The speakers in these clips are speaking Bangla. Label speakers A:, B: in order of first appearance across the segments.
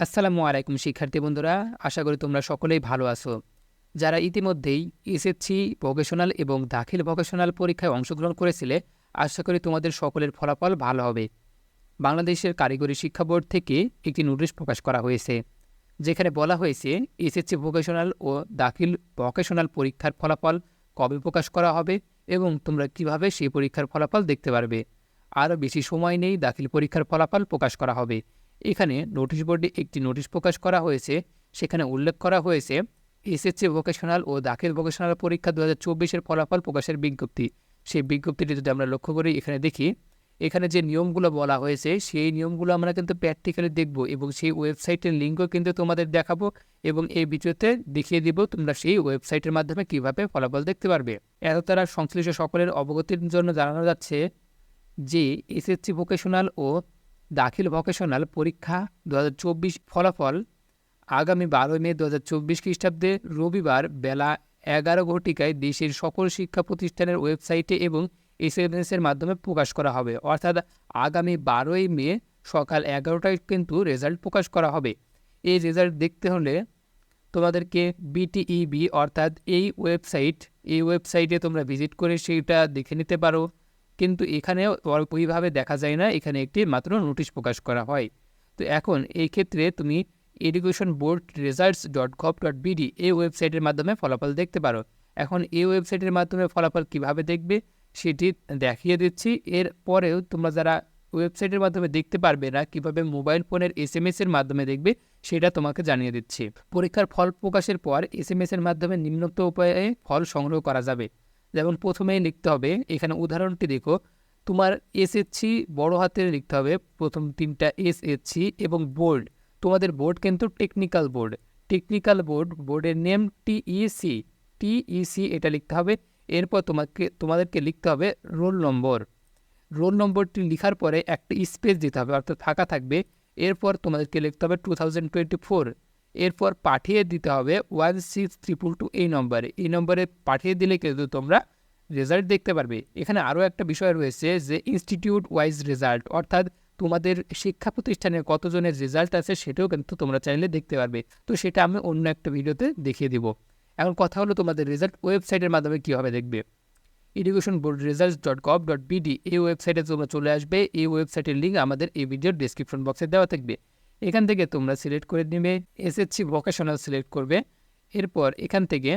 A: আসসালামু আলাইকুম শিক্ষার্থী বন্ধুরা, আশা করি তোমরা সকলেই ভালো আছো। যারা ইতিমধ্যেই এসএসসি ভোকেশনাল এবং দাখিল ভোকেশনাল পরীক্ষায় অংশগ্রহণ করেছিলে, আশা করি তোমাদের সকলের ফলাফল ভালো হবে। বাংলাদেশের কারিগরি শিক্ষা বোর্ড থেকে একটি নোটিশ প্রকাশ করা হয়েছে, যেখানে বলা হয়েছে এসএসসি ভোকেশনাল ও দাখিল ভোকেশনাল পরীক্ষার ফলাফল কবে প্রকাশ করা হবে এবং তোমরা কিভাবে সেই পরীক্ষার ফলাফল দেখতে পারবে। আরও বেশি সময় নেই, দাখিল পরীক্ষার ফলাফল প্রকাশ করা হবে। এখানে নোটিশ বোর্ডে একটি নোটিশ প্রকাশ করা হয়েছে, সেখানে উল্লেখ করা হয়েছে এসএসসি ভোকেশনাল ও দাখিল ভোকেশনাল পরীক্ষা 2024-এর ফলাফল প্রকাশের বিজ্ঞপ্তি। সেই বিজ্ঞপ্তিটি যদি আমরা লক্ষ্য করি, এখানে দেখি এখানে যে নিয়মগুলো বলা হয়েছে সেই নিয়মগুলো আমরা কিন্তু প্র্যাকটিক্যালি দেখব এবং সেই ওয়েবসাইটের লিঙ্কও কিন্তু তোমাদের দেখাবো এবং এই ভিডিওতে দেখিয়ে দিব তোমরা সেই ওয়েবসাইটের মাধ্যমে কিভাবে ফলাফল দেখতে পারবে। এত তারা সংশ্লিষ্ট সকলের অবগতির জন্য জানানো যাচ্ছে যে এসএসসি ভোকেশনাল ও দাখিল ভোকেশনাল পরীক্ষা 2024 ফলাফল আগামী 12 মে 2024 খ্রিস্টাব্দে রবিবার বেলা 11 ঘটিকায় দেশের সকল শিক্ষা প্রতিষ্ঠানের ওয়েবসাইটে এবং এসএমএসের মাধ্যমে প্রকাশ করা হবে। অর্থাৎ আগামী 12ই মে সকাল 11টায় কিন্তু রেজাল্ট প্রকাশ করা হবে। এই রেজাল্ট দেখতে হলে তোমাদেরকে বিটিইবি অর্থাৎ এই ওয়েবসাইটে তোমরা ভিজিট করে সেটা দেখে নিতে পারো, কিন্তু এখানে ওইভাবে দেখা যায় না, এখানে একটি মাত্র নোটিশ প্রকাশ করা হয়। তো এখন এই ক্ষেত্রে তুমি educationboardresults.gov.bd এই ওয়েবসাইটের মাধ্যমে ফলাফল দেখতে পারো। এখন এই ওয়েবসাইটের মাধ্যমে ফলাফল কিভাবে দেখবে সেটি দেখিয়ে দিচ্ছি। এর পরেও তোমরা যারা ওয়েবসাইটের মাধ্যমে দেখতে পারবে না, কিভাবে মোবাইল ফোনের এসএমএসের মাধ্যমে দেখবে সেটা তোমাকে জানিয়ে দিচ্ছি। পরীক্ষার ফল প্রকাশের পর এসএমএসের মাধ্যমে নিম্নোক্ত উপায়ে ফল সংগ্রহ করা যাবে। যেমন প্রথমেই লিখতে হবে, এখানে উদাহরণটি দেখো, তোমার এসএসসি বড় হাতের লিখতে হবে, প্রথম তিনটা এসএসসি এবং বোর্ড। তোমাদের বোর্ড কিন্তু বোর্ডের নেম টিইসি এটা লিখতে হবে। এরপর তোমাদেরকে লিখতে হবে রোল নম্বরটি লিখার পরে একটা স্পেস দিতে হবে, অর্থাৎ ফাঁকা থাকবে। এরপর তোমাদেরকে লিখতে হবে 2024। এরপর পাঠিয়ে দিতে হবে 16322 এই নম্বরে পাঠিয়ে দিলে কিন্তু তোমরা রেজাল্ট দেখতে পারবে। এখানে আরও একটা বিষয় রয়েছে যে ইনস্টিটিউট ওয়াইজ রেজাল্ট, অর্থাৎ তোমাদের শিক্ষা প্রতিষ্ঠানে কতজনের রেজাল্ট আছে সেটাও কিন্তু তোমরা চাইলে দেখতে পারবে। তো সেটা আমি অন্য একটা ভিডিওতে দেখিয়ে দিব। এখন কথা হলো তোমাদের রেজাল্ট ওয়েবসাইটের মাধ্যমে কীভাবে দেখবে। educationboardresults.gov.bd এই ওয়েবসাইটে তোমরা চলে আসবে। এই ওয়েবসাইটের লিঙ্ক আমাদের এই ভিডিওর ডেসক্রিপশন বক্সে দেওয়া থাকবে। এখান থেকে তোমরা সিলেক্ট করে নেবে এসএসসি ভোকেশনাল সিলেক্ট করবে। এরপর এখান থেকে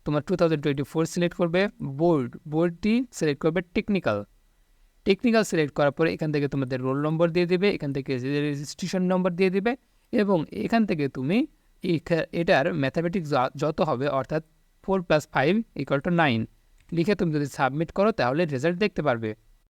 A: তোমার 2024 সিলেক্ট করবে। বোর্ডটি সিলেক্ট করবে। টেকনিক্যাল সিলেক্ট করার পরে এখান থেকে তোমাদের রোল নম্বর দিয়ে দেবে, এখান থেকে রেজিস্ট্রেশন নম্বর দিয়ে দেবে এবং এখান থেকে তুমি এটার ম্যাথামেটিক্স যত হবে, অর্থাৎ 4 + 5 = 9 লিখে তুমি যদি সাবমিট করো তাহলে রেজাল্ট দেখতে পারবে।